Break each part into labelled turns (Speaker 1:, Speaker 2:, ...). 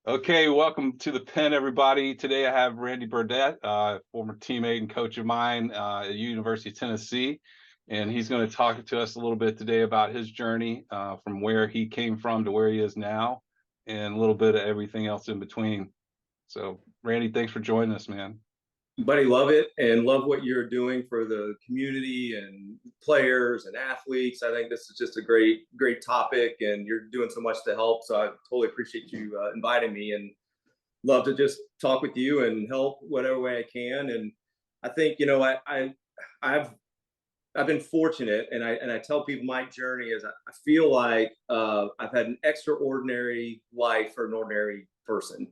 Speaker 1: Okay, welcome to the pen, everybody. Today I have Randy Burdette, former teammate and coach of mine at University of Tennessee, and he's going to talk to us a little bit today about his journey from where he came from to where he is now, and a little bit of everything else in between. So, Randy, thanks for joining us, man.
Speaker 2: Buddy, love it and love what you're doing for the community and players and athletes. I think this is just a great topic, and you're doing so much to help. So I totally appreciate you inviting me, and love to just talk with you and help whatever way I can. And I think I've been fortunate, and I tell people my journey is I feel like I've had an extraordinary life for an ordinary person.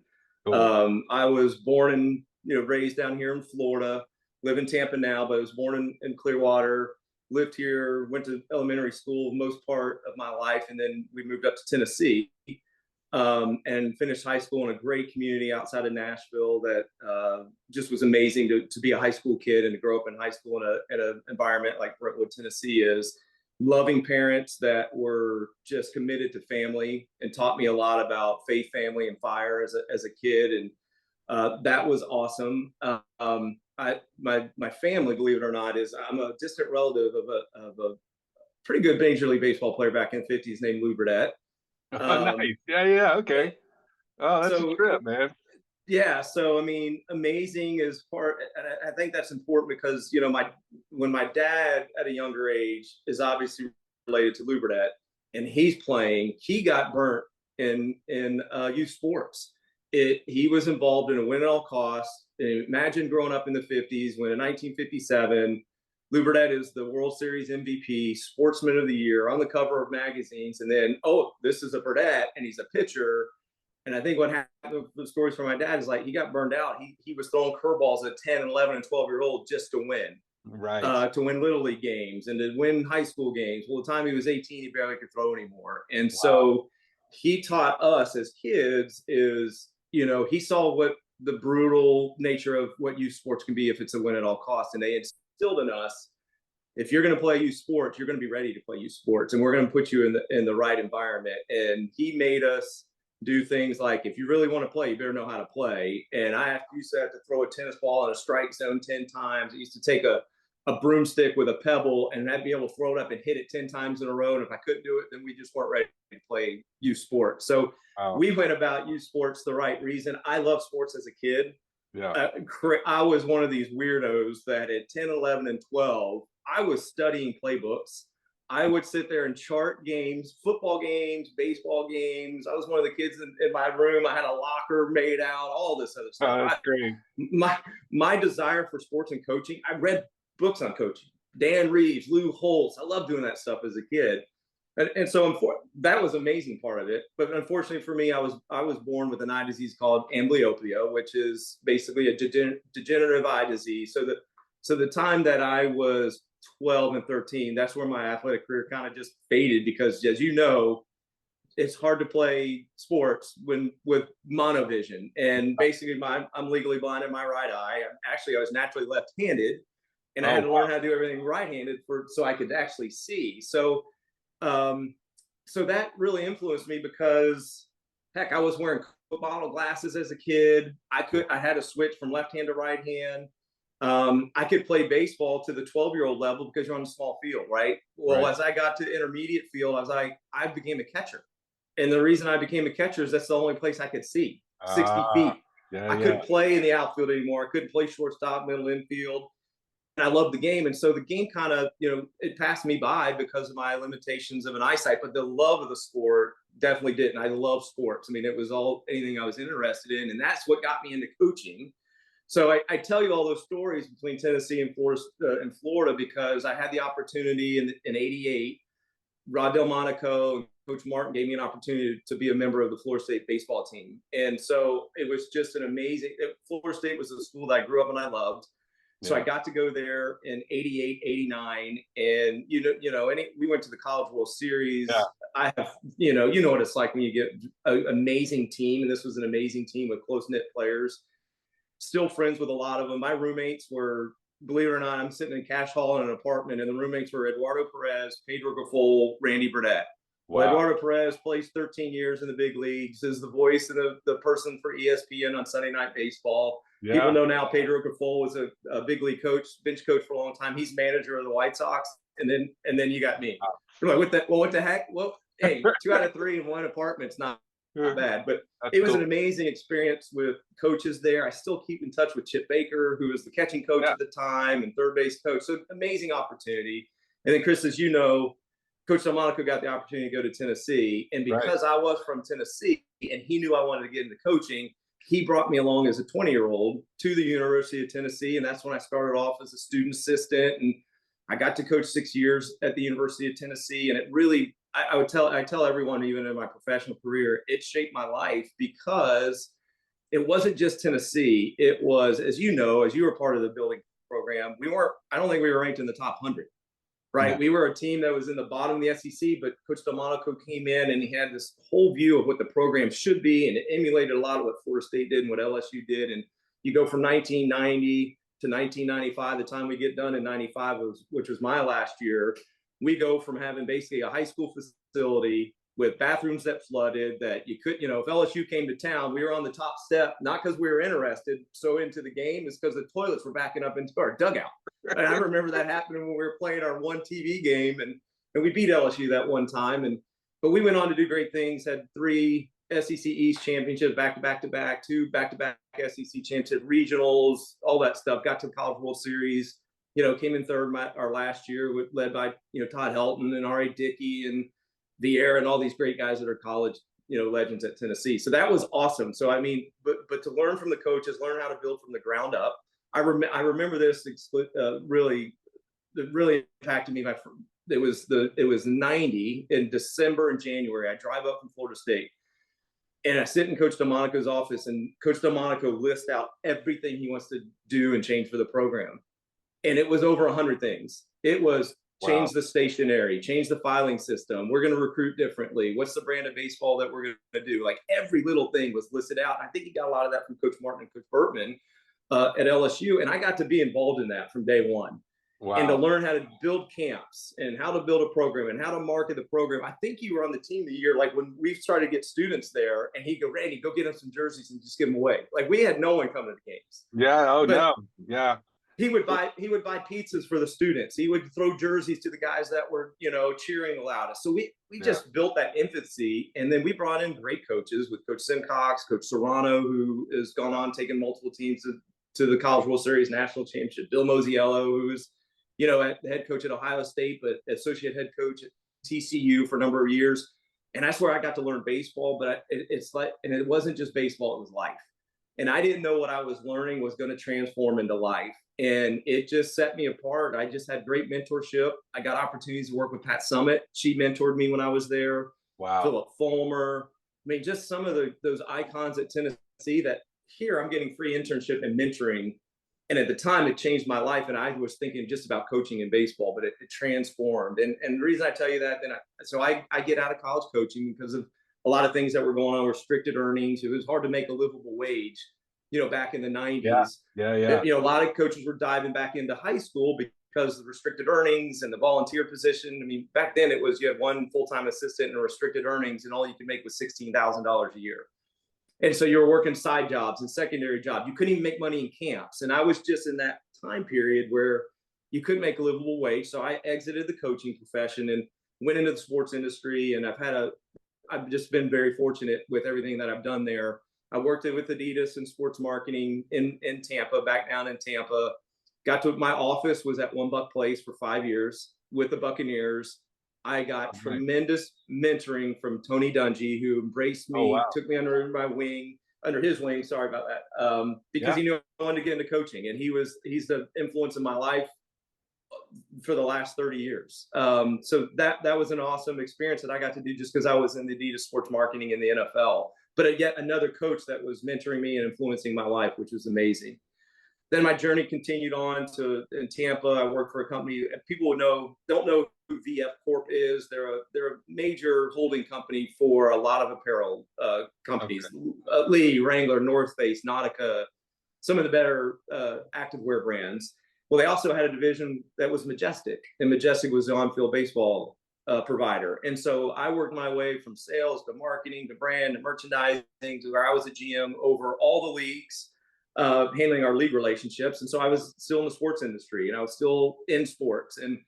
Speaker 1: Cool.
Speaker 2: I was born and raised down here in Florida, live in Tampa now, but I was born in Clearwater, lived here, went to elementary school most part of my life, and then we moved up to Tennessee and finished high school in a great community outside of Nashville that just was amazing to be a high school kid and to grow up in high school in an environment like Brentwood, Tennessee is. Loving parents that were just committed to family and taught me a lot about faith, family, and fire as a kid. And that was awesome. My family, believe it or not, is I'm a distant relative of a pretty good Major League Baseball player back in the 50s named Lew Burdette.
Speaker 1: Nice. Yeah, okay. Oh, that's a
Speaker 2: So
Speaker 1: trip, man.
Speaker 2: yeah, so I mean, amazing is part, and I think that's important because when my dad at a younger age is obviously related to Lew Burdette, and he's playing, he got burnt in youth sports. He was involved in a win at all costs. Imagine growing up in the 50s when in 1957, Lew Burdette is the World Series MVP, Sportsman of the Year, on the cover of magazines, and then this is a Burdette, and he's a pitcher. And I think what happened, the stories from my dad is like he got burned out. He was throwing curveballs at 10, 11, and 12-year-old just to win.
Speaker 1: Right.
Speaker 2: To win Little League games and to win high school games. Well, the time he was 18, he barely could throw anymore. And
Speaker 1: Wow.
Speaker 2: so he taught us as kids is, he saw what the brutal nature of what youth sports can be if it's a win at all costs. And they instilled in us, if you're going to play youth sports, you're going to be ready to play youth sports. And we're going to put you in the right environment. And he made us do things like, if you really want to play, you better know how to play. And I used to have to throw a tennis ball in a strike zone 10 times. I used to take a broomstick with a pebble and I'd be able to throw it up and hit it 10 times in a row. And if I couldn't do it, then we just weren't ready to play youth sports. So we went about youth sports the right reason. I love sports as a kid.
Speaker 1: Yeah.
Speaker 2: I was one of these weirdos that at 10, 11, and 12, I was studying playbooks. I would sit there and chart games, football games, baseball games. I was one of the kids in my room. I had a locker made out, all this other stuff.
Speaker 1: Oh, that's great.
Speaker 2: My desire for sports and coaching, I read books on coaching. Dan Reeves, Lou Holtz. I loved doing that stuff as a kid. And so that was an amazing part of it. But unfortunately for me, I was born with an eye disease called amblyopia, which is basically a degenerative eye disease. So the time that I was 12 and 13, that's where my athletic career kind of just faded because, as you know, it's hard to play sports with monovision. And basically, I'm legally blind in my right eye. I was naturally left-handed, and I had to learn how to do everything right-handed so I could actually see. So that really influenced me because, heck, I was wearing bottle glasses as a kid. I had to switch from left hand to right hand. I could play baseball to the 12-year-old level because you're on a small field, right? Well, right. As I got to intermediate field, I became a catcher. And the reason I became a catcher is that's the only place I could see, 60 feet. I couldn't play in the outfield anymore. I couldn't play shortstop, middle infield. And I loved the game. And so the game kind of, it passed me by because of my limitations of an eyesight, but the love of the sport definitely didn't. I love sports. I mean, it was anything I was interested in. And that's what got me into coaching. So I tell you all those stories between Tennessee and Florida because I had the opportunity in '88. Rod Delmonico and Coach Martin gave me an opportunity to be a member of the Florida State baseball team. And so it was just an amazing – Florida State was a school that I grew up and I loved. So I got to go there in '88, '89, and we went to the College World Series. Yeah. I have, you know what it's like when you get an amazing team, and this was an amazing team with close-knit players. Still friends with a lot of them. My roommates were, believe it or not, I'm sitting in Cash Hall in an apartment, and the roommates were Eduardo Perez, Pedro Grifol, Randy Burdette. Well,
Speaker 1: Wow.
Speaker 2: Eduardo Perez plays 13 years in the big leagues, is the voice and the person for ESPN on Sunday Night Baseball. People
Speaker 1: Yeah.
Speaker 2: know now Pedro Grifol was a big league coach, bench coach for a long time. He's manager of the White Sox. And then you got me. You're like, what the heck? Well, hey, 2 out of 3 in one apartment's not bad. But
Speaker 1: That's
Speaker 2: it was
Speaker 1: cool.
Speaker 2: an amazing experience with coaches there. I still keep in touch with Chip Baker, who was the catching coach at the time and third base coach. So amazing opportunity. And then, Chris, as you know, Coach Delmonico got the opportunity to go to Tennessee. And because I was from Tennessee and he knew I wanted to get into coaching, he brought me along as a 20-year-old to the University of Tennessee. And that's when I started off as a student assistant. And I got to coach 6 years at the University of Tennessee. And it really, I tell everyone, even in my professional career, it shaped my life because it wasn't just Tennessee. It was, as you know, as you were part of the building program, I don't think we were ranked in the top 100. Right. Yeah. We were a team that was in the bottom of the SEC, but Coach Delmonico came in and he had this whole view of what the program should be. And it emulated a lot of what Florida State did and what LSU did. And you go from 1990 to 1995, the time we get done in 95, which was my last year, we go from having basically a high school facility with bathrooms that flooded, that you could, if LSU came to town, we were on the top step, not because we were interested so into the game, it's because the toilets were backing up into our dugout. And I remember that happening when we were playing our one TV game, and we beat LSU that one time. But we went on to do great things, had 3 SEC East championships, back-to-back, 2 back-to-back SEC championship regionals, all that stuff, got to the College World Series, came in third our last year, led by, Todd Helton and R.A. Dickey and Vieira and all these great guys that are college, legends at Tennessee. So that was awesome. So, I mean, but to learn from the coaches, learn how to build from the ground up. I remember this really impacted me. It was 90 in December and January. I drive up from Florida State and I sit in Coach Delmonico's office, and Coach Delmonico lists out everything he wants to do and change for the program. And it was over 100 things. It was change the stationery, change the filing system. We're going to recruit differently. What's the brand of baseball that we're going to do? Like every little thing was listed out. And I think he got a lot of that from Coach Martin and Coach Bertman at LSU. And I got to be involved in that from day one. Wow. And to learn how to build camps and how to build a program and how to market the program. I think you were on the team the year, like when we started to get students there, and he'd go, Randy, go get them some jerseys and just give them away. Like we had no one coming to the games.
Speaker 1: Yeah. Oh, but no. Yeah.
Speaker 2: He would buy pizzas for the students. He would throw jerseys to the guys that were, cheering the loudest. So we just built that infancy. And then we brought in great coaches with Coach Simcox, Coach Serrano, who has gone on taking multiple teams to the College World Series National Championship. Bill Mosiello, who was, head coach at Ohio State, but associate head coach at TCU for a number of years. And that's where I got to learn baseball. But it wasn't just baseball, it was life. And I didn't know what I was learning was going to transform into life. And it just set me apart. I just had great mentorship. I got opportunities to work with Pat Summitt. She mentored me when I was there. Wow. Philip Fulmer. I mean, just some of those icons at Tennessee that here I'm getting free internship and mentoring. And at the time, it changed my life. And I was thinking just about coaching in baseball, but it transformed. And the reason I tell you that, I get out of college coaching because of a lot of things that were going on, restricted earnings. It was hard to make a livable wage, back in the 90s. Yeah. A lot of coaches were diving back into high school because of the restricted earnings and the volunteer position. I mean, back then it was you had one full-time assistant and restricted earnings, and all you could make was $16,000 a year. And so you were working side jobs and secondary jobs. You couldn't even make money in camps. And I was just in that time period where you couldn't make a livable wage. So I exited the coaching profession and went into the sports industry. And I've just been very fortunate with everything that I've done there. I worked with Adidas in sports marketing in Tampa, back down in Tampa. My office was at One Buck Place for 5 years with the Buccaneers. I got tremendous mentoring from Tony Dungy, who embraced me, took me under his wing. Sorry about that. Because he knew I wanted to get into coaching, and he's the influence in my life for the last 30 years. So that was an awesome experience that I got to do just because I was in the Adidas sports marketing in the NFL. But yet another coach that was mentoring me and influencing my life, which was amazing. Then my journey continued on in Tampa. I worked for a company. People don't know who VF Corp is. They're a major holding company for a lot of apparel companies. Okay. Lee, Wrangler, North Face, Nautica, some of the better activewear brands. Well, they also had a division that was Majestic, and Majestic was on-field baseball provider. And so I worked my way from sales to marketing to brand to merchandising to where I was a GM over all the leagues, handling our league relationships. And so I was still in the sports industry and I was still in sports. And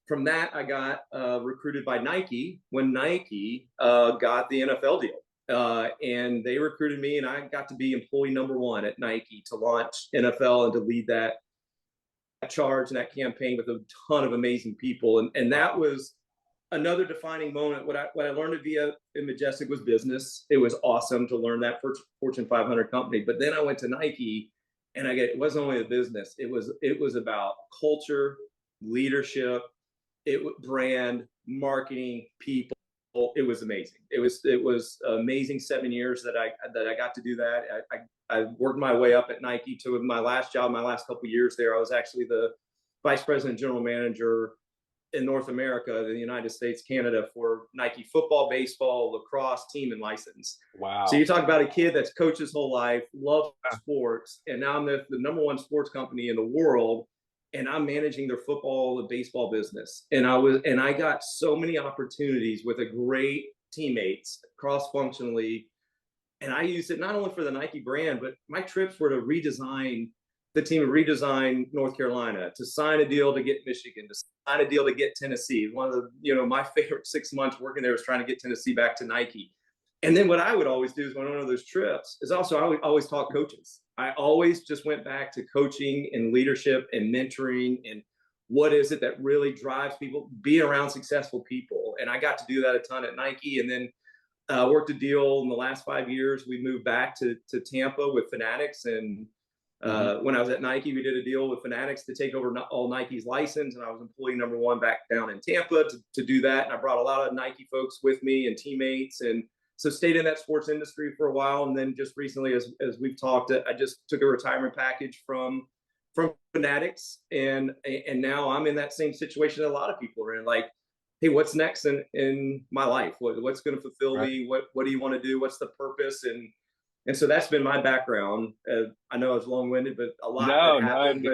Speaker 2: from that, I got recruited by Nike when Nike got the NFL deal. And they recruited me, and I got to be employee #1 at Nike to launch NFL and to lead that charge and that campaign with a ton of amazing people. And that was another defining moment. What I learned at Via in Majestic was business. It was awesome to learn that for Fortune 500 company. But then I went to Nike, and it wasn't only the business. It was about culture, leadership, brand, marketing, people. It was amazing. It was amazing 7 years that I got to do that. I worked my way up at Nike to my last job. My last couple of years there, I was actually the vice president, general manager in North America, the United States, Canada, for Nike football, baseball, lacrosse team and license.
Speaker 1: Wow.
Speaker 2: So you talk about a kid that's coached his whole life, loves sports, and now I'm the #1 sports company in the world, and I'm managing their football and baseball business. And I got so many opportunities with a great teammates cross-functionally. And I used it not only for the Nike brand, but my trips were to redesign the team, redesign North Carolina, to sign a deal to get Michigan, to sign a deal to get Tennessee. One of the, my favorite 6 months working there was trying to get Tennessee back to Nike. And then what I would always do is when I went on those trips is also I would always talk coaches. I always just went back to coaching and leadership and mentoring and what is it that really drives people, being around successful people. And I got to do that a ton at Nike. And then worked a deal in the last 5 years. We moved back to Tampa with Fanatics. And when I was at Nike, we did a deal with Fanatics to take over all Nike's license. And I was employee #1 back down in Tampa to do that. And I brought a lot of Nike folks with me and teammates. And so stayed in that sports industry for a while. And then just recently, as we've talked, I just took a retirement package from Fanatics. And now I'm in that same situation that a lot of people are in. Like, hey, what's next in my life? What's going to fulfill me? What do you want to do? What's the purpose? And so that's been my background. I know it's long-winded, but a lot happened.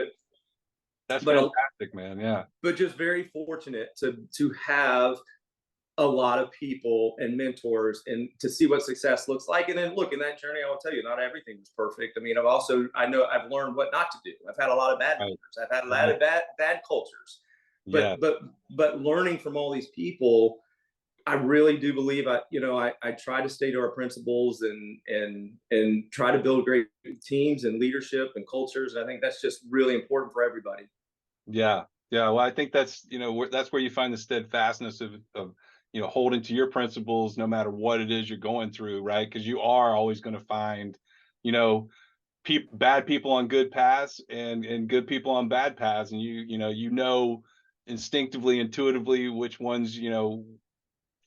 Speaker 1: That's fantastic, man. Yeah.
Speaker 2: But just very fortunate to have a lot of people and mentors and to see what success looks like. And then look, in that journey, I will tell you, not everything was perfect. I mean, I've learned what not to do. I've had a lot of bad leaders. I've had a lot of bad cultures. But learning from all these people, I really do believe I try to stay to our principles and try to build great teams and leadership and cultures. And I think that's just really important for everybody.
Speaker 1: Yeah. Yeah. Well, I think that's where you find the steadfastness of holding to your principles, no matter what it is you're going through. Right. Because you are always going to find, bad people on good paths and good people on bad paths. And you instinctively, intuitively, which ones,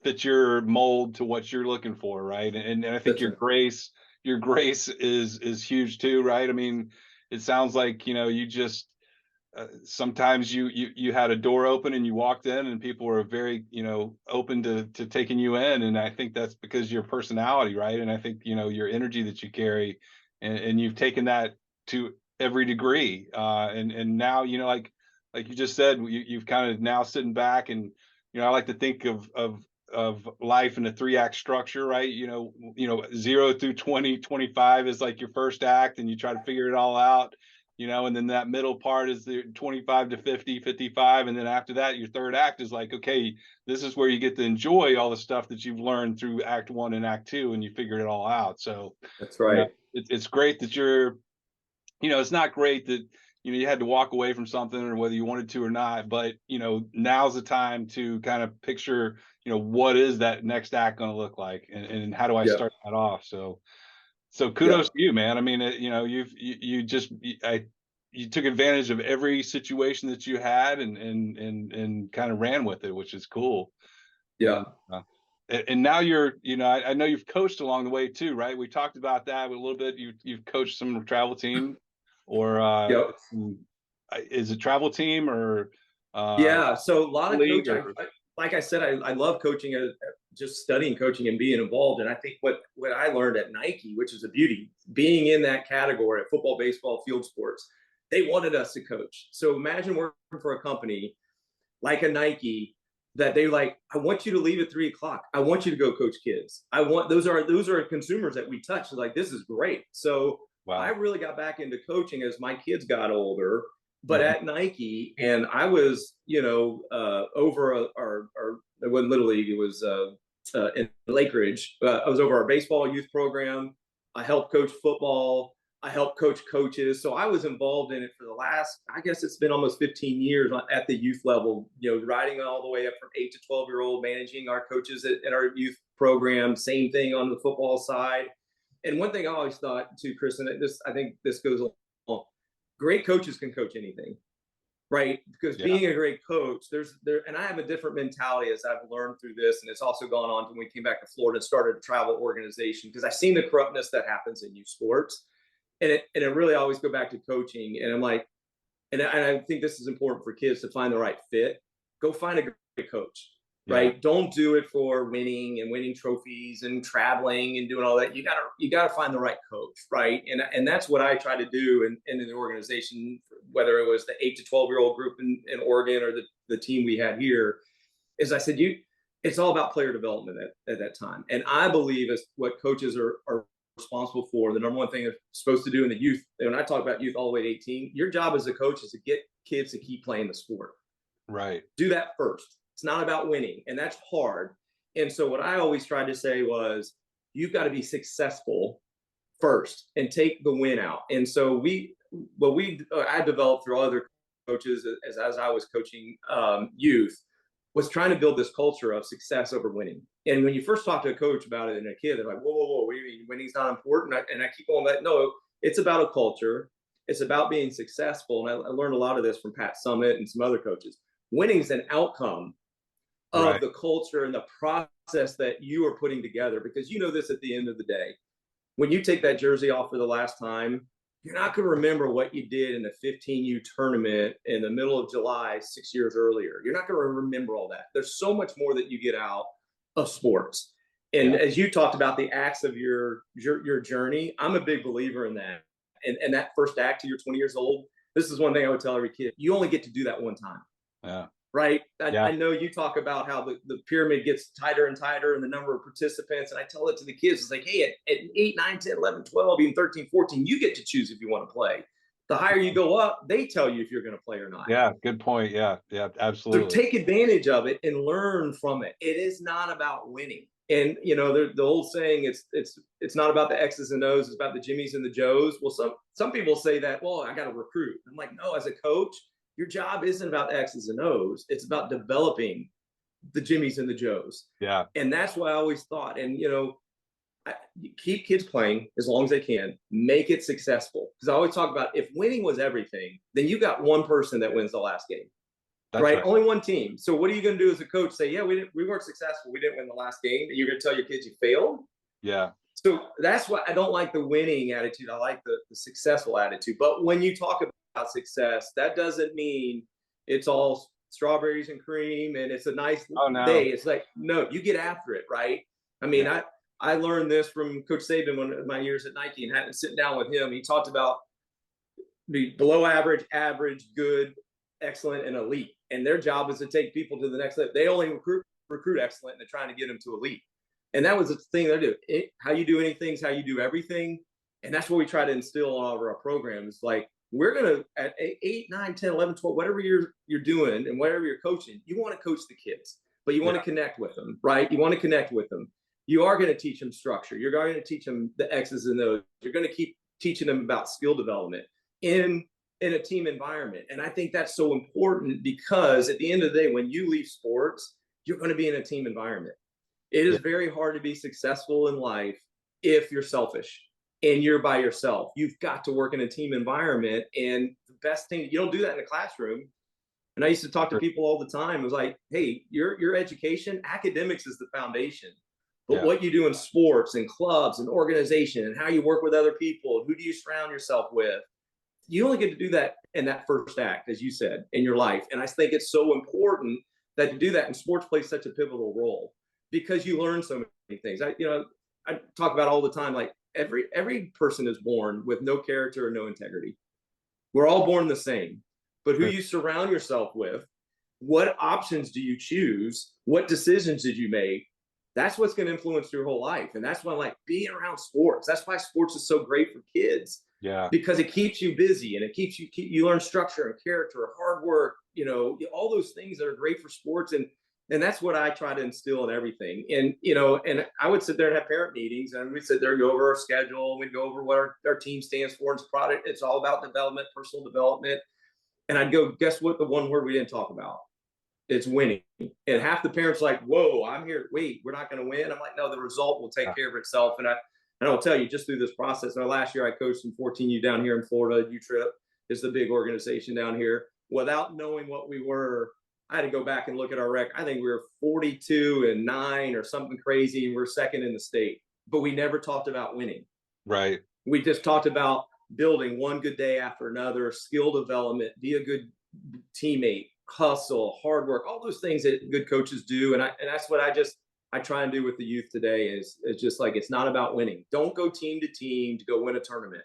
Speaker 1: fit your mold to what you're looking for. Right. And I think your grace is huge too. Right. I mean, it sounds like, you just, sometimes you had a door open and you walked in and people were very, open to taking you in. And I think that's because your personality. Right. And I think, your energy that you carry and you've taken that to every degree. And now, like you just said, you've kind of now sitting back and, I like to think of life in a 3-act structure, right? 0 through 20, 25 is like your first act and you try to figure it all out, and then that middle part is the 25 to 50, 55. And then after that, your third act is like, okay, this is where you get to enjoy all the stuff that you've learned through Act 1 and Act 2, and you figured it all out. So
Speaker 2: that's right.
Speaker 1: It's great that you're, it's not great that, you had to walk away from something or whether you wanted to or not, but, now's the time to kind of picture, what is that next act going to look like and how do I start that off? So kudos to you, man. I mean, you took advantage of every situation that you had and kind of ran with it, which is cool.
Speaker 2: Yeah.
Speaker 1: And now you're, I know you've coached along the way too, right? We talked about that a little bit. You've coached some travel team or is it travel team or
Speaker 2: so a lot of coaching.
Speaker 1: or...
Speaker 2: Like I said, I love coaching, just studying coaching and being involved. And I think what I learned at Nike, which is a beauty, being in that category of football, baseball, field sports, they wanted us to coach. So imagine working for a company like a Nike that they like, I want you to leave at 3 o'clock. I want you to go coach kids. Those are consumers that we touch. Like, this is great. So
Speaker 1: Wow.
Speaker 2: I really got back into coaching as my kids got older, but
Speaker 1: Mhm.
Speaker 2: at Nike, and I was, over our it wasn't Little League, it was in Lake Ridge. I was over our baseball youth program. I helped coach football. I helped coach coaches. So I was involved in it for the last, I guess it's been almost 15 years at the youth level, riding all the way up from 8 to 12-year-old, managing our coaches at our youth program. Same thing on the football side. And one thing I always thought too, Chris, and I think this goes along, great coaches can coach anything, right? Because being a great coach, and I have a different mentality as I've learned through this, and it's also gone on when we came back to Florida and started a travel organization, because I've seen the corruptness that happens in youth sports. And it really always go back to coaching. And I'm like, and I think this is important for kids to find the right fit. Go find a great coach, right? Don't do it for winning trophies and traveling and doing all that. You gotta find the right coach, right? And that's what I try to do in the organization, whether it was the 8 to 12-year-old group in Oregon or the team we had here, is I said, it's all about player development at that time. And I believe is what coaches are responsible for. The number one thing they're supposed to do in the youth, when I talk about youth all the way to 18, your job as a coach is to get kids to keep playing the sport.
Speaker 1: Right.
Speaker 2: Do that first. It's not about winning, and that's hard. And so what I always tried to say was, you've got to be successful first and take the win out. And so I developed through other coaches as I was coaching youth, was trying to build this culture of success over winning. And when you first talk to a coach about it and a kid, they're like, whoa, what do you mean winning's not important? And I keep going, no, it's about a culture. It's about being successful. And I learned a lot of this from Pat Summitt and some other coaches. Winning's an outcome of the culture and the process that you are putting together, because this at the end of the day, when you take that jersey off for the last time, you're not going to remember what you did in the 15U tournament in the middle of July 6 years earlier. You're not going to remember all that. There's so much more that you get out of sports. And as you talked about the acts of your journey, I'm a big believer in that. And that first act till you're 20 years old, this is one thing I would tell every kid. You only get to do that one time.
Speaker 1: Yeah.
Speaker 2: Right. I know you talk about how the pyramid gets tighter and tighter and the number of participants. And I tell it to the kids. It's like, hey, at 8, 9, 10, 11, 12, even 13, 14, you get to choose if you want to play. The higher you go up, they tell you if you're going to play or not.
Speaker 1: Yeah. Good point. Yeah. Absolutely.
Speaker 2: So take advantage of it and learn from it. It is not about winning. And, the old saying, it's not about the X's and O's, it's about the Jimmies and the Joes. Well, some people say that, well, I got to recruit. I'm like, no, as a coach, your job isn't about X's and O's. It's about developing the Jimmies and the Joes.
Speaker 1: Yeah.
Speaker 2: And that's what I always thought. And, keep kids playing as long as they can. Make it successful. Because I always talk about, if winning was everything, then you got one person that wins the last game.
Speaker 1: That's
Speaker 2: right? Only one team. So what are you going to do as a coach? Say, yeah, we weren't successful. We didn't win the last game. And you're going to tell your kids you failed?
Speaker 1: Yeah.
Speaker 2: So that's why I don't like the winning attitude. I like the successful attitude. But when you talk about success, that doesn't mean it's all strawberries and cream and it's a nice day. It's like, no, you get after it, right? I mean, I learned this from Coach Saban one of my years at Nike, and had to sit down with him. He talked about the below average, average, good, excellent, and elite. And their job is to take people to the next level. They only recruit excellent, and they're trying to get them to elite. And that was the thing they do. How you do anything is how you do everything. And that's what we try to instill all over our programs. Like, we're going to, at 8, 9, 10, 11, 12, whatever you're doing and whatever you're coaching, you want to coach the kids, but you want to connect with them, right? You want to connect with them. You are going to teach them structure. You're going to teach them the X's and O's. You're going to keep teaching them about skill development in a team environment. And I think that's so important, because at the end of the day, when you leave sports, you're going to be in a team environment. It is very hard to be successful in life if you're selfish and you're by yourself. You've got to work in a team environment. And the best thing, you don't do that in a classroom. And I used to talk to people all the time. It was like, hey, your education, academics is the foundation. But what you do in sports and clubs and organization and how you work with other people, who do you surround yourself with? You only get to do that in that first act, as you said, in your life. And I think it's so important that to do that, and sports plays such a pivotal role, because you learn so many things. I talk about all the time, like every person is born with no character or no integrity. We're all born the same, but who you surround yourself with what options do you choose? What decisions did you make? That's what's going to influence your whole life. And that's why I like being around sports. That's why sports is so great for kids.
Speaker 1: Yeah.
Speaker 2: Because it keeps you busy and it keeps you learn structure and character, hard work, all those things that are great for sports. And that's what I try to instill in everything. And, and I would sit there and have parent meetings, and we'd sit there and go over our schedule. We'd go over what our team stands for. It's product. It's all about development, personal development. And I'd go, guess what? The one word we didn't talk about, it's winning. And half the parents are like, whoa, I'm here. Wait, we're not going to win. I'm like, no, the result will take care of itself. And I will tell you, just through this process, last year I coached in 14U down here in Florida. U-Trip is the big organization down here. Without knowing what we were, I had to go back and look at our record. I think we were 42-9 or something crazy, and we're second in the state. But we never talked about winning.
Speaker 1: Right.
Speaker 2: We just talked about building one good day after another, skill development, be a good teammate, hustle, hard work, all those things that good coaches do. And that's what I try and do with the youth today is just like, it's not about winning. Don't go team to team to go win a tournament.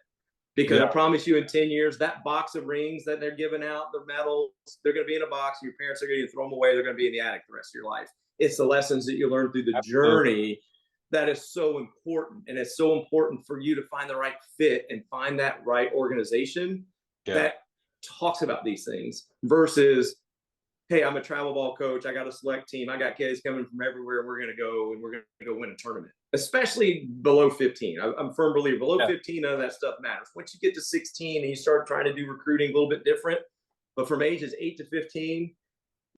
Speaker 2: Because I promise you, in 10 years, that box of rings that they're giving out, the medals, they're going to be in a box. And your parents are going to throw them away. They're going to be in the attic the rest of your life. It's the lessons that you learn through the journey that is so important. And it's so important for you to find the right fit and find that right organization that talks about these things versus, hey, I'm a travel ball coach. I got a select team. I got kids coming from everywhere. And we're going to go win a tournament, especially below 15. I'm a firm believer. Below 15, none of that stuff matters. Once you get to 16 and you start trying to do recruiting a little bit different, but from ages 8 to 15,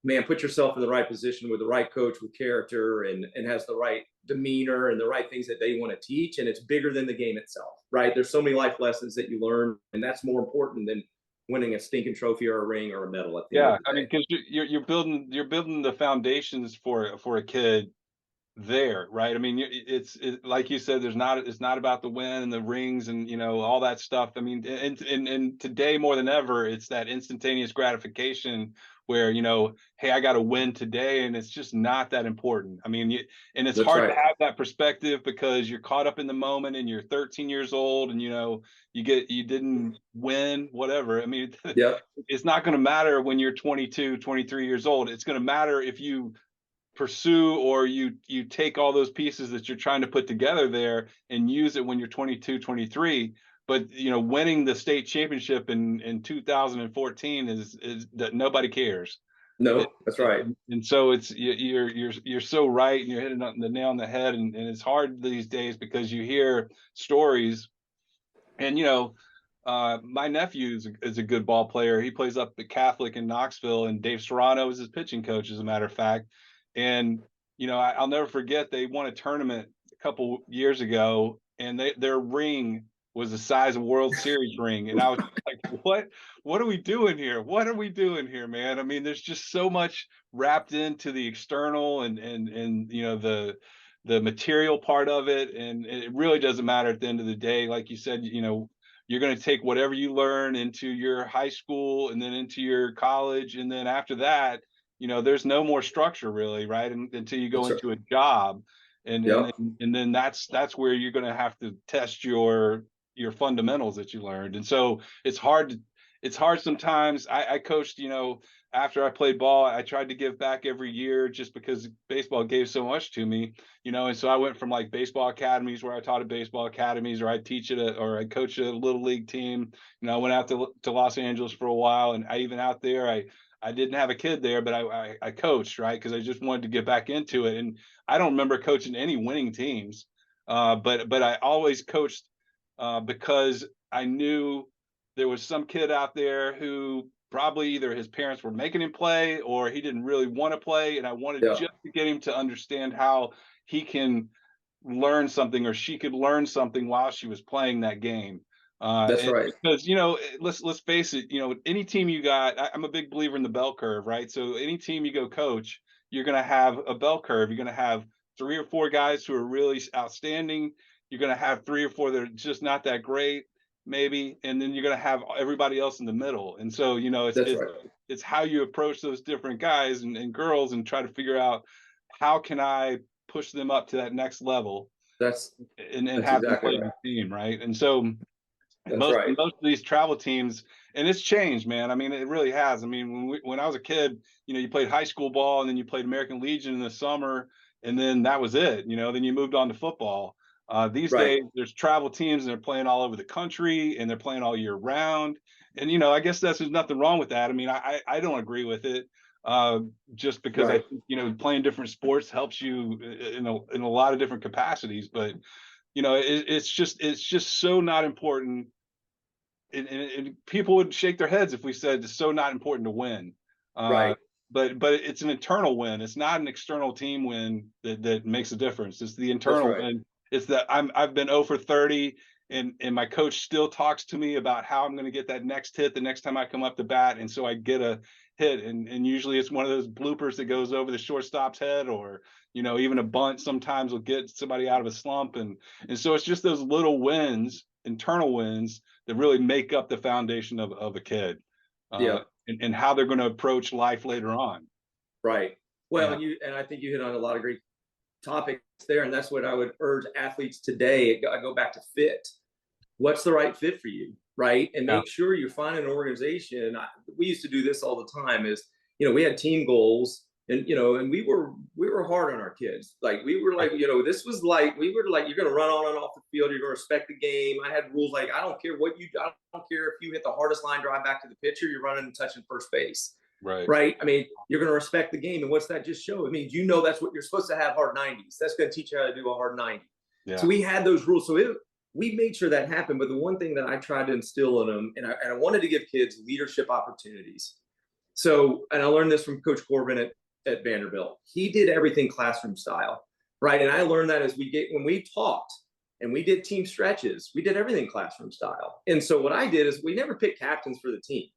Speaker 2: man, put yourself in the right position with the right coach with character and has the right demeanor and the right things that they want to teach. And it's bigger than the game itself, right? There's so many life lessons that you learn, and that's more important than winning a stinking trophy or a ring or a medal at the end of the day.
Speaker 1: I mean, because you're building the foundations for a kid there, right? I mean, it's like you said, it's not about the win and the rings and all that stuff. I mean, and today more than ever, it's that instantaneous gratification where hey, I got to win today, and it's just not that important. I mean, and it's hard to have that perspective because you're caught up in the moment and you're 13 years old and you didn't win, whatever. I mean, it's not going to matter when you're 22, 23 years old. It's going to matter if you pursue or you take all those pieces that you're trying to put together there and use it when you're 22, 23. But winning the state championship in 2014 is that nobody cares.
Speaker 2: No, that's right.
Speaker 1: And so it's you're so right, and you're hitting the nail on the head. And it's hard these days because you hear stories, and my nephew is a good ball player. He plays up at Catholic in Knoxville, and Dave Serrano is his pitching coach, as a matter of fact. And I'll never forget, they won a tournament a couple years ago, and their ring was the size of World Series ring. And I was like, what are we doing here? What are we doing here, man? I mean, there's just so much wrapped into the external and the material part of it. And it really doesn't matter at the end of the day. Like you said, you're going to take whatever you learn into your high school and then into your college. And then after that, there's no more structure really, right? Until you go into a job. And then that's where you're going to have to test your fundamentals that you learned. And so it's hard sometimes. I coached, after I played ball, I tried to give back every year just because baseball gave so much to me, and so I went from like baseball academies where I taught at baseball academies, or I'd teach or I coached a little league team. I went out to Los Angeles for a while, and out there, I didn't have a kid there, but I coached, right? Because I just wanted to get back into it. And I don't remember coaching any winning teams, but I always coached because I knew there was some kid out there who probably either his parents were making him play or he didn't really want to play. And I wanted just to get him to understand how he can learn something, or she could learn something while she was playing that game.
Speaker 2: That's right.
Speaker 1: Because let's face it, any team you got, I'm a big believer in the bell curve, right? So any team you go coach, you're going to have a bell curve. You're going to have 3 or 4 guys who are really outstanding. You're going to have 3 or 4 that are just not that great, maybe, and then you're going to have everybody else in the middle. And so it's how you approach those different guys and girls and try to figure out how can I push them up to that next level. That's have them play the team, right? And so
Speaker 2: That's right.
Speaker 1: Most of these travel teams, and it's changed, man. I mean, it really has. I mean, when I was a kid, you played high school ball, and then you played American Legion in the summer, and then that was it. Then you moved on to football. These
Speaker 2: Right.
Speaker 1: days, there's travel teams, and they're playing all over the country, and they're playing all year round. And I guess there's nothing wrong with that. I mean, I don't agree with it, just because I
Speaker 2: Right.
Speaker 1: think playing different sports helps you in a lot of different capacities. But it's just so not important. And people would shake their heads if we said it's so not important to win. Uh,
Speaker 2: Right.
Speaker 1: but it's an internal win. It's not an external team win that makes a difference. It's the
Speaker 2: That's
Speaker 1: internal
Speaker 2: right.
Speaker 1: win. It's that I've been 0 for 30, and my coach still talks to me about how I'm going to get that next hit the next time I come up to bat, and so I get a hit, and usually it's one of those bloopers that goes over the shortstop's head, or even a bunt sometimes will get somebody out of a slump, and so it's just those little wins, internal wins, that really make up the foundation of a kid,
Speaker 2: Yeah.
Speaker 1: and how they're going to approach life later on.
Speaker 2: Right. Well,
Speaker 1: Yeah.
Speaker 2: and I think you hit on a lot of great topics there, and that's what I would urge athletes today. I go back to fit. What's the right fit for you, right? And
Speaker 1: Yeah.
Speaker 2: make sure you find an organization. We used to do this all the time. We had team goals, and and we were hard on our kids. Like we were like, this was like we were like, you're going to run on and off the field. You're going to respect the game. I had rules like I don't care what you. I don't care if you hit the hardest line drive back to the pitcher. You're running and touching first base.
Speaker 1: Right.
Speaker 2: Right. I mean, you're going to respect the game. And what's that just show? It means that's what you're supposed to have, hard 90s. That's going to teach you how to do a hard 90.
Speaker 1: Yeah.
Speaker 2: So we had those rules. So we made sure that happened. But the one thing that I tried to instill in them, and I wanted to give kids leadership opportunities. So, and I learned this from Coach Corbin at Vanderbilt. He did everything classroom style. Right. And I learned that when we talked and we did team stretches, we did everything classroom style. And so what I did is we never picked captains for the team.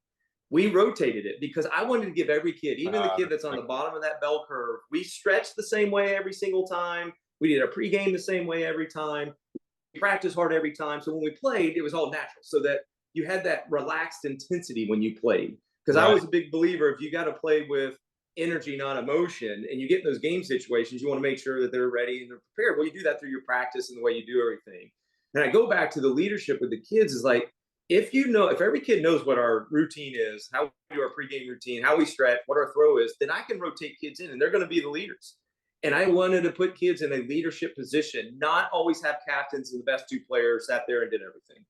Speaker 2: We rotated it because I wanted to give every kid, even the kid that's on the bottom of that bell curve, we stretched the same way every single time. We did a pregame the same way every time. We practiced hard every time. So when we played, it was all natural, so that you had that relaxed intensity when you played. Because I was a big believer, if you got to play with energy, not emotion, and you get in those game situations, you want to make sure that they're ready and they're prepared. Well, you do that through your practice and the way you do everything. And I go back to the leadership with the kids is like, if every kid knows what our routine is, how we do our pregame routine, how we stretch, what our throw is, then I can rotate kids in and they're going to be the leaders. And I wanted to put kids in a leadership position, not always have captains and the best two players sat there and did everything.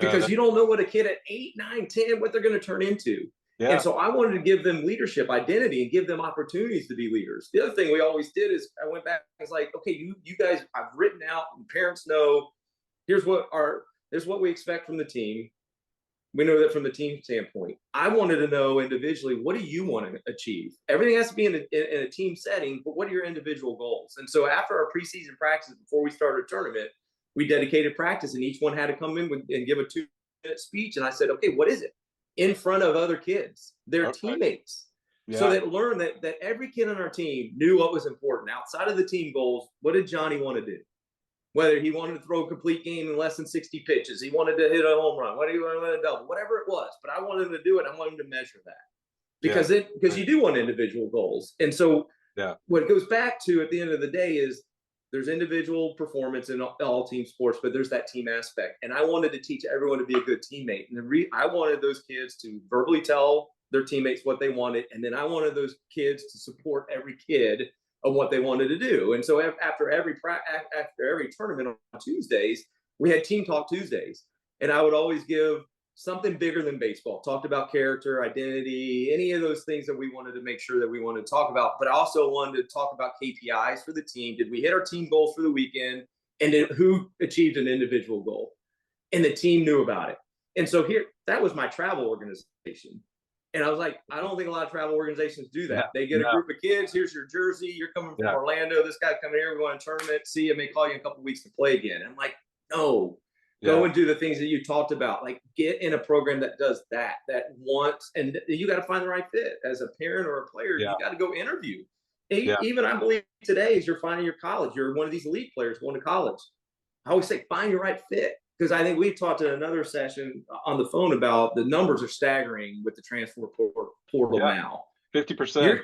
Speaker 2: Because you don't know what a kid at 8, 9, 10, what they're going to turn into. Yeah. And so I wanted to give them leadership identity and give them opportunities to be leaders. The other thing we always did is I went back and was like, okay, you guys, I've written out and parents know, here's what we expect from the team. We know that from the team standpoint. I wanted to know individually, what do you want to achieve? Everything has to be in a team setting, but what are your individual goals? And so after our preseason practice, before we started a tournament, we dedicated practice, and each one had to come in and give a 2-minute speech. And I said, okay, what is it? In front of other kids, their teammates. Yeah. So they learned that every kid on our team knew what was important. Outside of the team goals, what did Johnny want to do? Whether he wanted to throw a complete game in less than 60 pitches, he wanted to hit a home run, whether he wanted to double, whatever it was. But I wanted him to do it. I wanted him to measure that because you do want individual goals. And so what it goes back to at the end of the day is there's individual performance in all team sports, but there's that team aspect. And I wanted to teach everyone to be a good teammate. And I wanted those kids to verbally tell their teammates what they wanted. And then I wanted those kids to support every kid of what they wanted to do. And so after every tournament on Tuesdays, we had team talk Tuesdays. And I would always give something bigger than baseball. Talked about character, identity, any of those things that we wanted to make sure that we wanted to talk about. But I also wanted to talk about KPIs for the team. Did we hit our team goals for the weekend? And then who achieved an individual goal? And the team knew about it. And so that was my travel organization. And I was like, I don't think a lot of travel organizations do that. They get a group of kids. Here's your jersey. You're coming from Orlando. This guy's coming here. We're going to a tournament. See you. May call you in a couple of weeks to play again. I'm like, no. Go and do the things that you talked about. Like, get in a program that does that wants, and you got to find the right fit. As a parent or a player, you got to go interview. Even I believe today, as you're finding your college, you're one of these elite players going to college. I always say, find your right fit. Because I think we talked in another session on the phone about the numbers are staggering with the transfer portal now.
Speaker 1: 50%.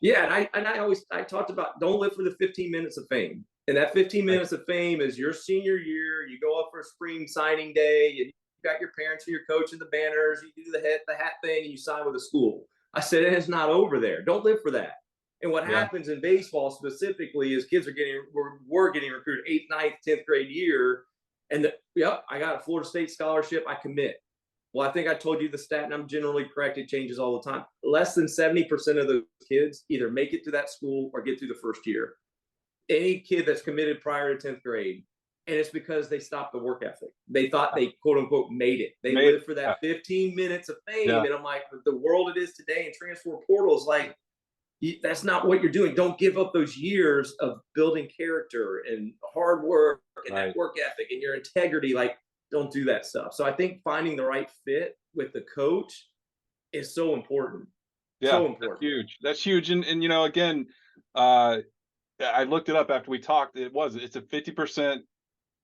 Speaker 2: Yeah, and I talked about don't live for the 15 minutes of fame. And that 15 minutes of fame is your senior year. You go up for a spring signing day, and got your parents and your coach and the banners, you do the hat thing, and you sign with a school. I said, it's not over there. Don't live for that. And what happens in baseball specifically is kids are we're getting recruited 8th, 9th, 10th grade year. And I got a Florida State scholarship. I commit. Well, I think I told you the stat, and I'm generally correct. It changes all the time. Less than 70% of those kids either make it to that school or get through the first year. Any kid that's committed prior to 10th grade, and it's because they stopped the work ethic. They thought they, quote unquote, made it. They lived for that 15 minutes of fame. And I'm like, the world it is today and transfer portals, like, that's not what you're doing. Don't give up those years of building character and hard work and that work ethic and your integrity. Like, don't do that stuff. So I think finding the right fit with the coach is so important.
Speaker 1: Yeah,
Speaker 2: so important.
Speaker 1: That's huge. That's huge. And you know, again, I looked it up after we talked. It's a 50%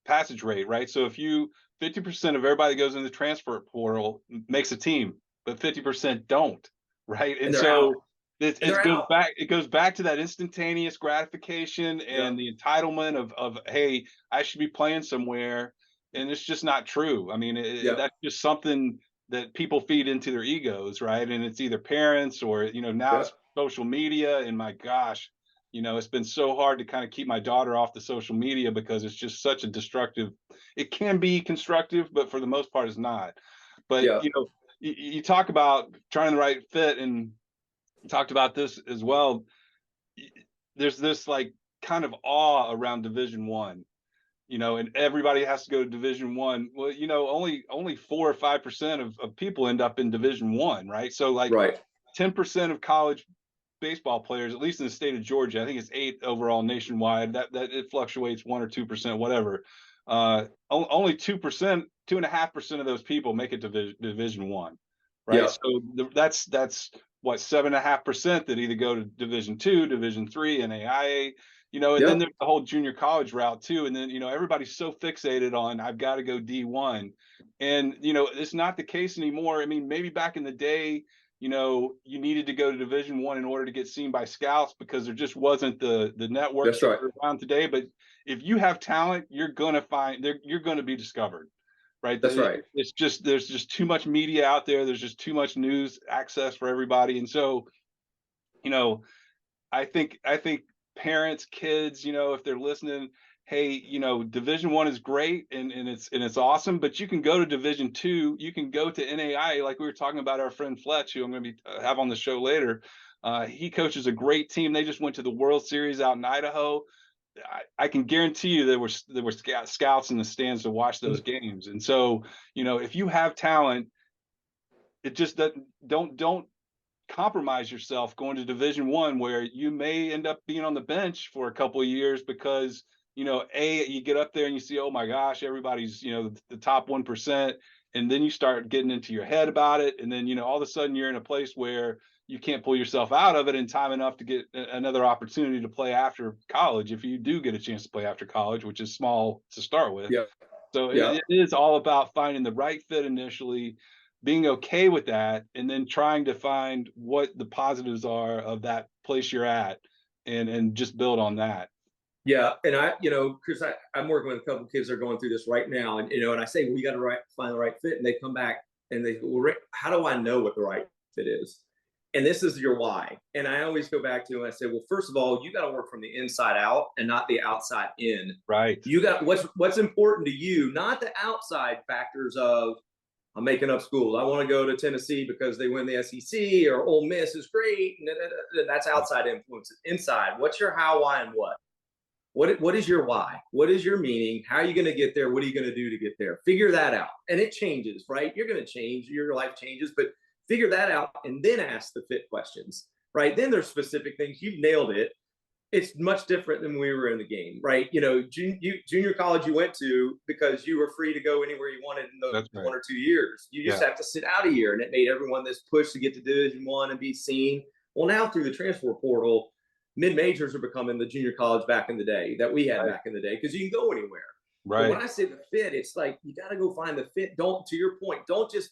Speaker 1: passage rate, right? So if 50% of everybody that goes in the transfer portal makes a team, but 50% don't, right? And so
Speaker 2: out.
Speaker 1: it goes back to that instantaneous gratification and the entitlement of hey, I should be playing somewhere, and it's just not true. I mean, that's just something that people feed into their egos, right? And it's either parents or, you know, now it's social media, and my gosh, you know, it's been so hard to kind of keep my daughter off the social media because it's just such a destructive. It can be constructive, but for the most part, it's not. But you know, you talk about trying the right fit, and talked about this as well. There's this like kind of awe around Division I, you know, and everybody has to go to Division I. Well, you know, only 4 or 5% of people end up in Division I, right? So like 10% of college baseball players, at least in the state of Georgia, I think it's 8 overall nationwide. That it fluctuates 1 or 2%, whatever. Only 2%, 2.5% of those people make it to Division I, right? So that's what, 7.5% that either go to Division II, Division III, NAIA, you know, and then there's the whole junior college route too. And then, you know, everybody's so fixated on I've got to go D1, and you know, it's not the case anymore. I mean, maybe back in the day, you know, you needed to go to Division I in order to get seen by scouts because there just wasn't the networks that are around today. But if you have talent, you're gonna be discovered, right?
Speaker 2: That's right.
Speaker 1: It's just there's just too much media out there. There's just too much news access for everybody, and so, you know, I think parents, kids, you know, if they're listening, hey, you know, Division I is great and it's awesome, but you can go to Division II, you can go to NAIA, like we were talking about our friend Fletch, who I'm going to be have on the show later. He coaches a great team. They just went to the World Series out in Idaho. I can guarantee you there were scouts in the stands to watch those games. And so, you know, if you have talent, it just don't compromise yourself going to Division I, where you may end up being on the bench for a couple of years because, you know, you get up there and you see, oh my gosh, everybody's, you know, the top 1%, and then you start getting into your head about it, and then, you know, all of a sudden you're in a place where you can't pull yourself out of it in time enough to get another opportunity to play after college, if you do get a chance to play after college, which is small to start with. So it is all about finding the right fit initially, being okay with that, and then trying to find what the positives are of that place you're at, and just build on that.
Speaker 2: Yeah. And you know, Chris, I'm working with a couple of kids that are going through this right now. And, you know, and I say, well, you got to find the right fit. And they come back and they go, well, Rick, how do I know what the right fit is? And this is your why. And I always go back to, and I say, well, first of all, you got to work from the inside out and not the outside in.
Speaker 1: Right.
Speaker 2: You got what's important to you, not the outside factors of, I'm making up schools. I want to go to Tennessee because they win the SEC, or Ole Miss is great. And that's outside influences. Inside, what's your how, why, and what? What is your why? What is your meaning? How are you going to get there? What are you going to do to get there? Figure that out. And it changes, right? You're going to change. Your life changes, but figure that out and then ask the fit questions, right? Then there's specific things. You've nailed it. It's much different than when we were in the game, right? You know, junior college you went to because you were free to go anywhere you wanted in those 1 or 2 years. You just have to sit out a year, and it made everyone this push to get to Division I and be seen. Well, now through the transfer portal, mid-majors are becoming the junior college back in the day that we had back in the day, because you can go anywhere. Right. But when I say the fit, it's like you got to go find the fit. To your point, don't just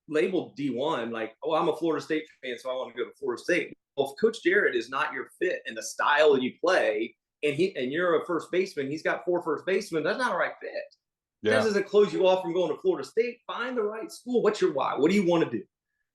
Speaker 2: label D1 like, oh, I'm a Florida State fan, so I want to go to Florida State. Well, if Coach Jarrett is not your fit and the style you play, and you're a first baseman, he's got 4 first basemen, that's not a right fit. That
Speaker 1: Yeah.
Speaker 2: doesn't close you off from going to Florida State. Find the right school. What's your why? What do you want to do?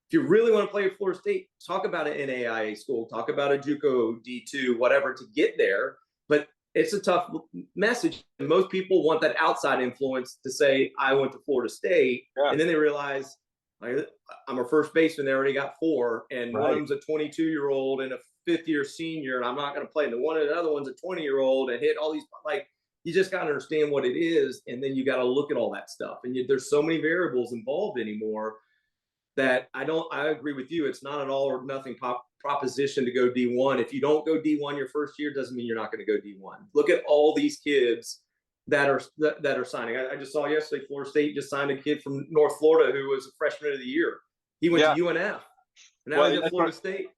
Speaker 2: If you really want to play at Florida State, talk about an NAIA school, talk about a JUCO D2, whatever, to get there. But it's a tough message. Most people want that outside influence to say, I went to Florida State.
Speaker 1: Yeah.
Speaker 2: And then they realize, I'm a first baseman. They already got 4. And one of them's a 22-year-old and a 5th-year senior. And I'm not going to play. And one of the other one's a 20-year-old and hit all these, like, you just got to understand what it is. And then you got to look at all that stuff. And there's so many variables involved anymore that I agree with you. It's not an all or nothing proposition to go D1. If you don't go D1 your first year, doesn't mean you're not going to go D1. Look at all these kids that are signing. I just saw yesterday, Florida State just signed a kid from North Florida who was a freshman of the year. He went to UNF. And now he's at Florida State.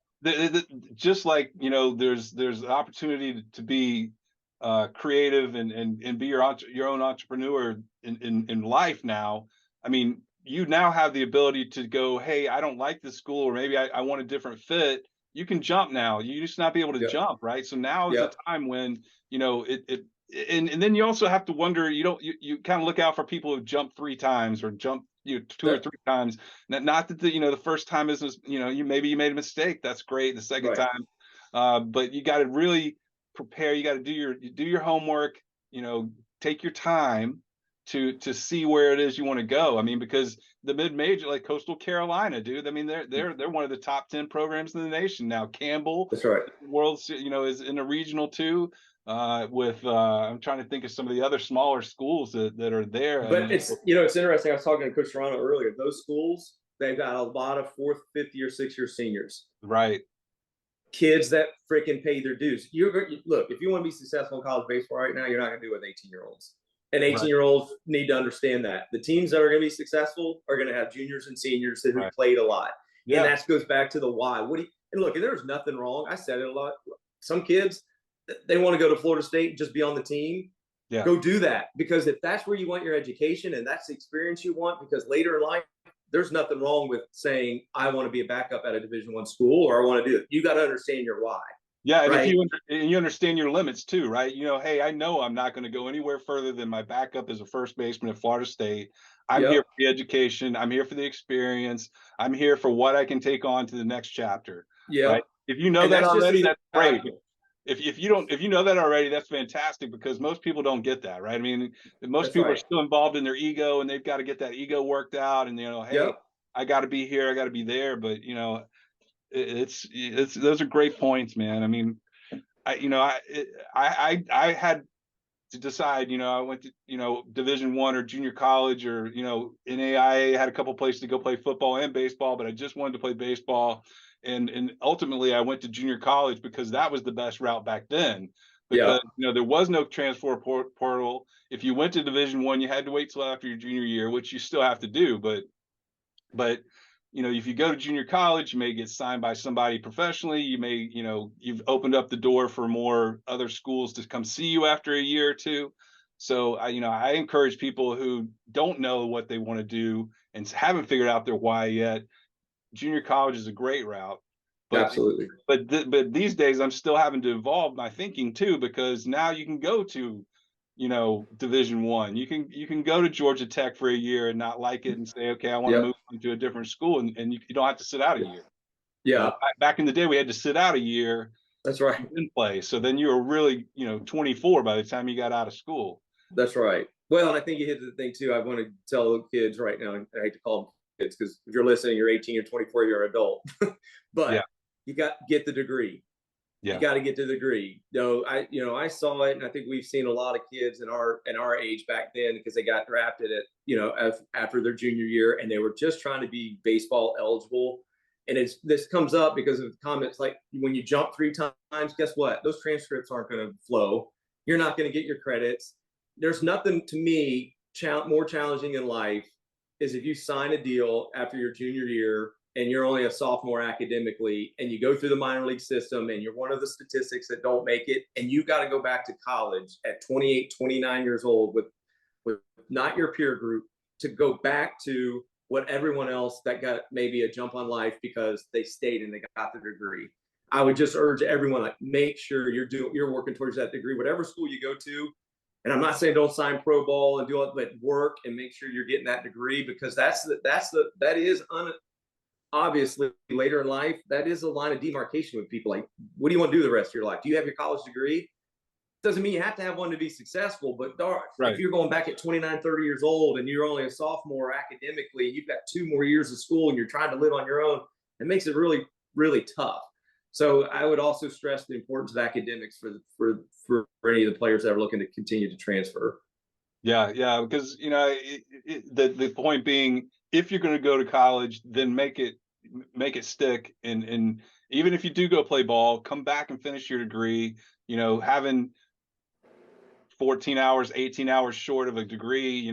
Speaker 1: Just like, there's an opportunity to be creative and be your own entrepreneur in life now. I mean, you now have the ability to go, hey, I don't like this school, or maybe I want a different fit. You can jump now. You used to not be able to jump, right? So now is the time when, and then you also have to wonder, you kind of look out for people who jump 3 times or jump 2 or 3 times. Not that the first time is, maybe you made a mistake. That's great. The second time, but you got to really prepare. You got to do your homework, take your time to see where it is you want to go. I mean, because the mid-major, like Coastal Carolina, dude, I mean, they're one of the top 10 programs in the nation now. Campbell,
Speaker 2: that's right,
Speaker 1: world, is in a regional too. With I'm trying to think of some of the other smaller schools that are there.
Speaker 2: But it's interesting. I was talking to Coach Toronto earlier. Those schools, they've got a lot of 4th, 5th year, 6th year seniors.
Speaker 1: Right.
Speaker 2: Kids that freaking pay their dues. Look, if you want to be successful in college baseball right now, you're not going to do it with 18-year-olds. And 18-year-olds need to understand that. The teams that are going to be successful are going to have juniors and seniors who played a lot. Yeah. And that goes back to the why. And look, there's nothing wrong. I said it a lot. Some kids, they want to go to Florida State and just be on the team. Yeah. Go do that. Because if that's where you want your education and that's the experience you want, because later in life, there's nothing wrong with saying, I want to be a backup at a Division I school, or I want to do it. You got to understand your why.
Speaker 1: Yeah, and if you understand your limits too, right? Hey, I know I'm not going to go anywhere further than my backup as a first baseman at Florida State. I'm here for the education. I'm here for the experience. I'm here for what I can take on to the next chapter. Yeah. Right? If you know that already, that's great. If you know that already, that's fantastic, because most people don't get that, right? I mean, most people are still involved in their ego, and they've got to get that ego worked out, and hey, I got to be here, I got to be there, but it's those are great points, man. I mean, I had to decide, I went to Division I or junior college, or NAIA, had a couple places to go play football and baseball, but I just wanted to play baseball, and ultimately I went to junior college because that was the best route back then, because there was no transfer portal. If you went to Division I, you had to wait till after your junior year, which you still have to do, but if you go to junior college, you may get signed by somebody professionally. You may, you've opened up the door for more other schools to come see you after a year or two. So I encourage people who don't know what they want to do and haven't figured out their why yet. Junior college is a great route. But, absolutely. But these days I'm still having to evolve my thinking too, because now you can go to Division I. You can go to Georgia Tech for a year and not like it and say, okay, I want to move into a different school, and you don't have to sit out a year. Yeah. Back in the day, we had to sit out a year. That's right. In play. So then you were really, 24 by the time you got out of school. That's right. Well, and I think you hit the thing too. I want to tell kids right now, and I hate to call them kids, because if you're listening, you're 18 or 24, you're an adult. But you got to get the degree. Yeah. You got to get to the degree. I saw it, and I think we've seen a lot of kids in our age back then, because they got drafted at after their junior year, and they were just trying to be baseball eligible. And this comes up because of comments like, when you jump 3 times, guess what? Those transcripts aren't going to flow. You're not going to get your credits. There's nothing, to me, more challenging in life is if you sign a deal after your junior year and you're only a sophomore academically, and you go through the minor league system, and you're one of the statistics that don't make it, and you got to go back to college at 28, 29 years old with not your peer group, to go back to what everyone else that got maybe a jump on life because they stayed and they got their degree. I would just urge everyone, make sure you're working towards that degree, whatever school you go to.
Speaker 2: And I'm not saying don't sign pro ball and do it, but work and make sure you're getting that degree, because that is obviously later in life, that is a line of demarcation with people. Like, what do you want to do the rest of your life? Do you have your college degree? Doesn't mean you have to have one to be successful, but darn,
Speaker 1: Right.
Speaker 2: if you're going back at 29, 30 years old and you're only a sophomore academically, you've got 2 more years of school and you're trying to live on your own, it makes it really, really tough. So I would also stress the importance of academics for any of the players that are looking to continue to transfer.
Speaker 1: Yeah, yeah, because the point being, if you're going to go to college, then make it stick, and even if you do go play ball, come back and finish your degree. Having 14 hours, 18 hours short of a degree,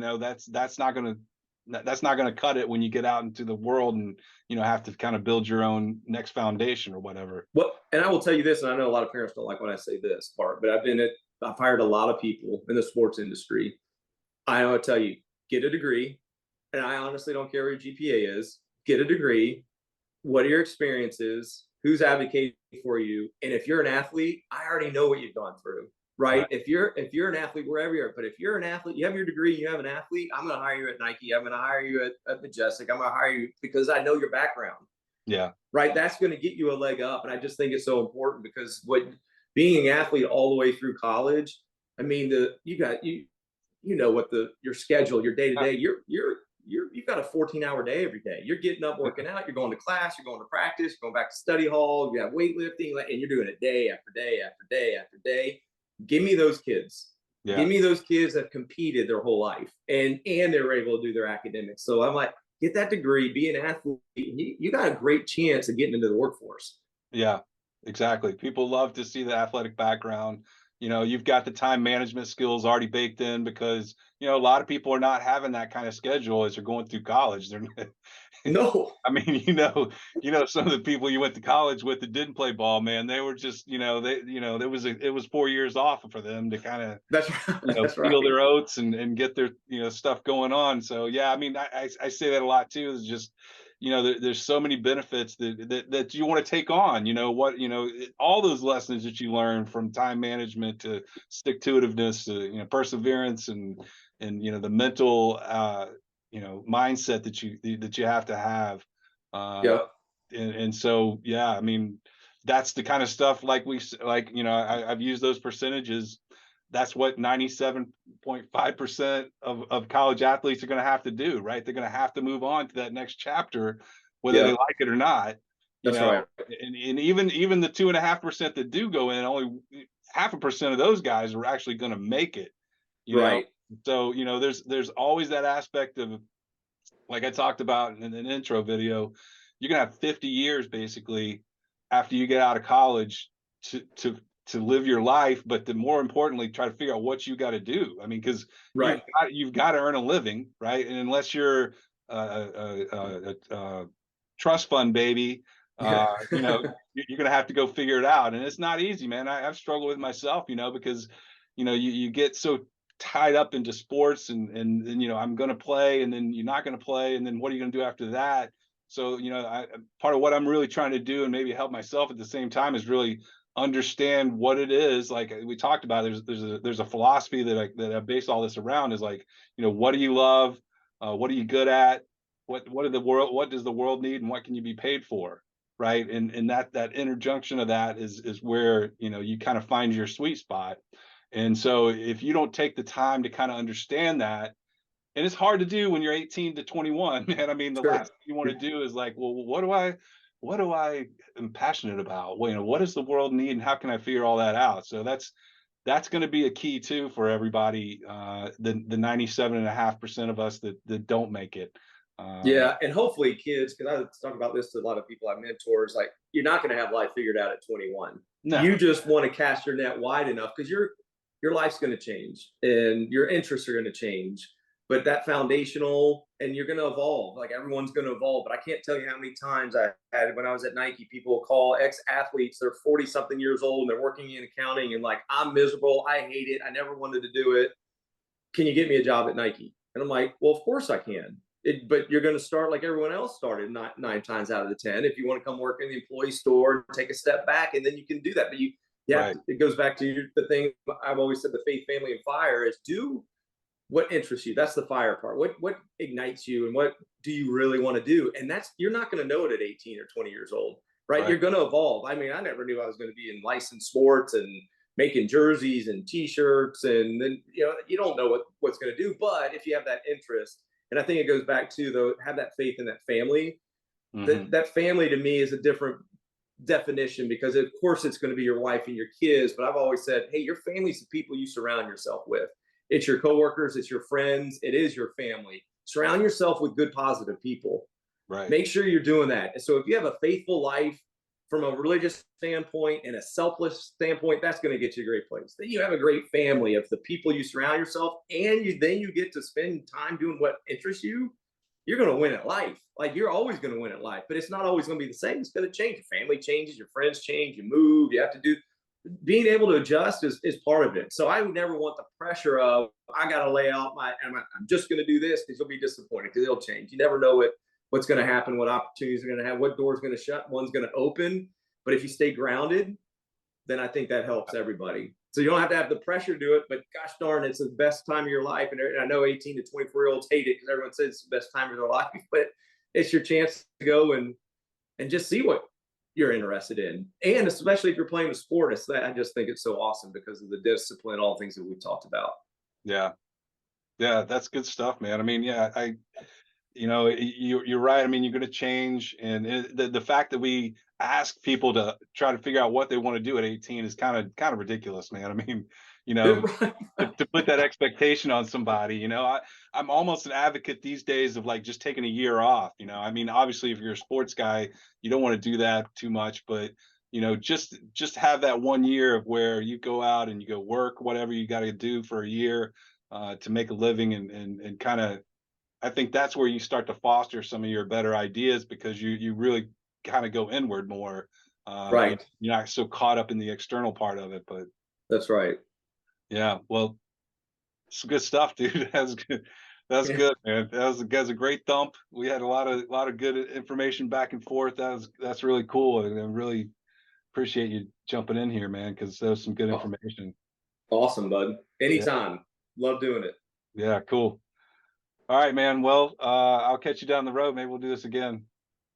Speaker 1: that's not going to cut it when you get out into the world and have to kind of build your own next foundation or whatever.
Speaker 2: Well, and I will tell you this, and I know a lot of parents don't like when I say this part, but I've hired a lot of people in the sports industry. I will tell you, get a degree, and I honestly don't care what your GPA is. Get a degree. What are your experiences? Who's advocating for you? And if you're an athlete, I already know what you've gone through, right? If you're an athlete, wherever you're, but if you're an athlete, you have your degree, you have an athlete, I'm going to hire you at Nike. I'm going to hire you at Majestic. I'm going to hire you because I know your background.
Speaker 1: Yeah. Right.
Speaker 2: That's going to get you a leg up. And I just think it's so important, because being an athlete all the way through college, I mean, what your schedule, your day to day, you've got a 14-hour day every day. You're getting up, working out, you're going to class, you're going to practice, you're going back to study hall, you have weightlifting, and you're doing it day after day after day after day. Give me those kids. Yeah. Give me those kids that competed their whole life and they were able to do their academics. So I'm like, get that degree, be an athlete. You got a great chance of getting into the workforce.
Speaker 1: Yeah, exactly. People love to see the athletic background. You've got the time management skills already baked in, because a lot of people are not having that kind of schedule as they're going through college. They're
Speaker 2: no.
Speaker 1: I mean, some of the people you went to college with that didn't play ball, man, they were just, it was 4 years off for them to kind of, feel their oats and get their, stuff going on. So, yeah, I mean, I say that a lot too, is just, there's so many benefits that you want to take on, all those lessons that you learn, from time management to stick-to-itiveness to, perseverance and the mental, mindset that you have to have. And so, yeah, I mean, that's the kind of stuff I've used those percentages. That's what 97.5% of college athletes are going to have to do, right? They're going to have to move on to that next chapter, whether they like it or not.
Speaker 2: That's right.
Speaker 1: And even the 2.5% that do go in, only 0.5% of those guys are actually going to make it. Right. So, there's always that aspect of, like I talked about in an intro video, you're going to have 50 years basically after you get out of college to live your life, but to more importantly, try to figure out what you got to do. I mean, because you've got to earn a living, right? And unless you're a trust fund baby, you're going to have to go figure it out. And it's not easy, man. I've struggled with myself, because, you get so tied up into sports and I'm going to play, and then you're not going to play. And then what are you going to do after that? So, part of what I'm really trying to do, and maybe help myself at the same time, is really understand what it is. Like we talked about, there's a philosophy that I base all this around, is like, what do you love? What are you good at? What does the world need, and what can you be paid for? Right. And that interjunction of that is where, you kind of find your sweet spot. And so if you don't take the time to kind of understand that, and it's hard to do when you're 18 to 21, man. I mean, the last thing you want to do is like, well, what do I am passionate about? Well, what does the world need, and how can I figure all that out? So that's going to be a key too for everybody. The 97.5% of us that don't make it.
Speaker 2: And hopefully kids, because I talk about this to a lot of people I mentor, is like, you're not going to have life figured out at 21. No. You just want to cast your net wide enough, because your life's going to change and your interests are going to change. But that foundational, and you're going to evolve. Like, everyone's going to evolve. But I can't tell you how many times I had, when I was at Nike, people will call ex-athletes, they're 40-something years old, and they're working in accounting, and like, I'm miserable, I hate it, I never wanted to do it. Can you get me a job at Nike? And I'm like, well, of course I can. But you're going to start like everyone else started, nine times out of the 10. If you want to come work in the employee store, take a step back, and then you can do that. But Yeah,
Speaker 1: Right.
Speaker 2: it goes back to the thing I've always said: the faith, family, and fire is do what interests you. That's the fire part. What ignites you, and what do you really want to do? And that's, you're not going to know it at 18 or 20 years old, right?
Speaker 1: Right.
Speaker 2: You're going to evolve. I mean, I never knew I was going to be in licensed sports and making jerseys and T-shirts, and then you don't know what's going to do. But if you have that interest, and I think it goes back to, though, have that faith in that family.
Speaker 1: Hmm.
Speaker 2: That family to me is a different definition, because of course it's going to be your wife and your kids, but I've always said, hey, your family's the people you surround yourself with. It's your coworkers, it's your friends, it is your family. Surround yourself with good, positive people.
Speaker 1: Right.
Speaker 2: Make sure you're doing that. And so if you have a faithful life from a religious standpoint and a selfless standpoint, that's going to get you a great place. Then you have a great family of the people you surround yourself, and you get to spend time doing what interests you. You're going to win at life. Like, you're always going to win at life, but it's not always going to be the same. It's going to change. Your family changes, your friends change, you move, you have to do. Being able to adjust is part of it. So I would never want the pressure of, I got to lay out I'm just going to do this, because you'll be disappointed, because it'll change. You never know what's going to happen, what opportunities are going to have, what door's going to shut, one's going to open. But if you stay grounded, then I think that helps everybody. So you don't have to have the pressure to do it, but gosh darn, it's the best time of your life. And I know 18 to 24-year-olds hate it because everyone says it's the best time of their life, but it's your chance to go and just see what you're interested in. And especially if you're playing a sport, I just think it's so awesome because of the discipline, all the things that we've talked about.
Speaker 1: Yeah. Yeah. That's good stuff, man. I mean, yeah, you're right. I mean, you're going to change, and the fact that we ask people to try to figure out what they want to do at 18 is kind of ridiculous, man. I mean, you know, to put that expectation on somebody, I'm almost an advocate these days of like just taking a year off. I mean, obviously, if you're a sports guy, you don't want to do that too much, but just have that 1 year of where you go out and you go work whatever you got to do for a year to make a living, and kind of, I think that's where you start to foster some of your better ideas, because you really kind of go inward more.
Speaker 2: Right.
Speaker 1: You're not so caught up in the external part of it. But
Speaker 2: That's right.
Speaker 1: yeah, well, it's good stuff, dude. That's good. That's
Speaker 2: Yeah.
Speaker 1: good, man. That's a great thump. We had a lot of good information back and forth. That's really cool, and I really appreciate you jumping in here, man, because that was some good
Speaker 2: Oh,
Speaker 1: information.
Speaker 2: awesome, bud.
Speaker 1: Yeah,
Speaker 2: Anytime. Love doing it.
Speaker 1: yeah, cool. All right, man. Well, I'll catch you down the road. Maybe we'll do this again.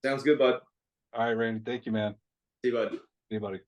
Speaker 2: Sounds good, bud.
Speaker 1: All right, Randy. Thank you, man.
Speaker 2: See you, bud.
Speaker 1: See you, buddy.